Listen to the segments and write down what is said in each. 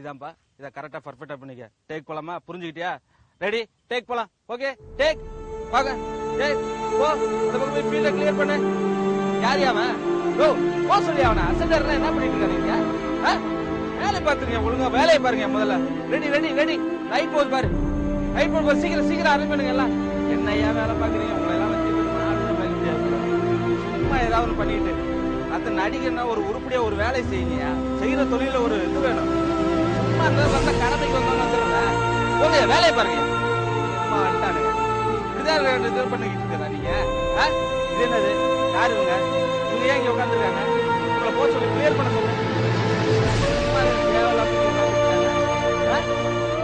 இதான்பா, இத கரெக்டா பர்ஃபெக்டா பண்ணிக்க. டேக் போலாமா? புரிஞ்சுக்கிட்டியா? ரெடி, டேக் போலாம். Okay, take. வாங்க, டேக் போ. அந்த பக்கம் போய் ஃபீல்ட கிளியர் பண்ணு. யார் அவன்? ஓ, போ சொல்லி அவன. அசண்டர்ல என்ன பண்ணிட்டு இருக்கீங்க? வேலை பாத்துங்க, ஒழுங்கா வேலையை பாருங்க முதல்ல. Ready ready ready. ரைட் போகுது பாரு. ரைட் போகுது பாரு. சீக்கிரம் சீக்கிரம் அரேஞ்ச் பண்ணுங்க எல்லாம். என்னையா வேலை பாக்குறீங்க? உங்களை எல்லாம் வச்சு சும்மா ஏதாவது பண்ணிட்டு அந்த நடிகர்னா ஒரு உருப்படியா ஒரு வேலை செய்யுங்க. செய்யற தொழில ஒரு இது வேணும். சும்மா வந்த கடமைக்கு வந்தோம். உங்க வேலையை பாருங்க. சும்மா வந்துட்டானுங்க. இப்படிதான் இது பண்ணிக்கிட்டு இருக்கா நீங்க? இது என்னது? யாரு இவங்க? இவங்க ஏன் இங்க உட்காந்துருக்காங்க? உங்களை போக சொல்லி கிளியர் பண்ண சொல்லுங்க.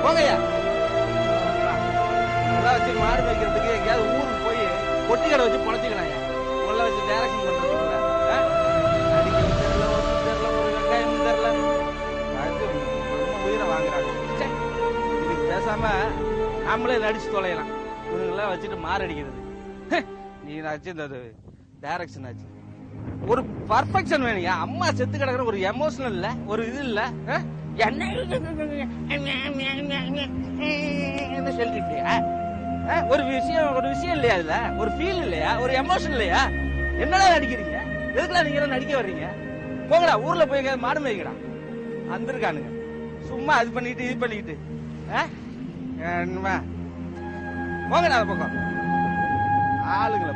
போங்கய்யா. வச்சு மாடு வைக்கிறதுக்கு எங்கேயாவது ஊருக்கு போய் பொட்டி கடை வச்சு பொழைச்சிக்கலாம். உள்ள வச்சு டைரக்ஷன் பண்றதுக்கு தெரியல, ஒரு வெங்காயம் தெரியல. உயிரை வாங்குறாங்க. இதுக்கு பேசாம நம்மளே நடிச்சு தொலையலாம். இவங்கெல்லாம் வச்சுட்டு மாரடிக்கிறது. நீ ஆச்சு இந்த டைரக்ஷன் ஆச்சு. ஒரு பர்ஃபெக்ஷன் வேணுங்க. அம்மா செத்து கிடக்குற ஒரு எமோஷனல் இல்ல, ஒரு இது இல்ல. என்ன சொல்லிட்டு ஒரு விஷயம் இல்லையா? இதுல ஒரு ஃபீல் இல்லையா? ஒரு எமோஷன் இல்லையா? என்னடா நடிக்கிறீங்க? எதுக்குலாம் நீங்க நடிக்க வர்றீங்க? போங்கடா, ஊர்ல போய் மாடு மேய்க்கடா. வந்திருக்கானுங்க சும்மா அது பண்ணிட்டு இது பண்ணிட்டு. போங்கடா பக்கம் ஆளுங்களை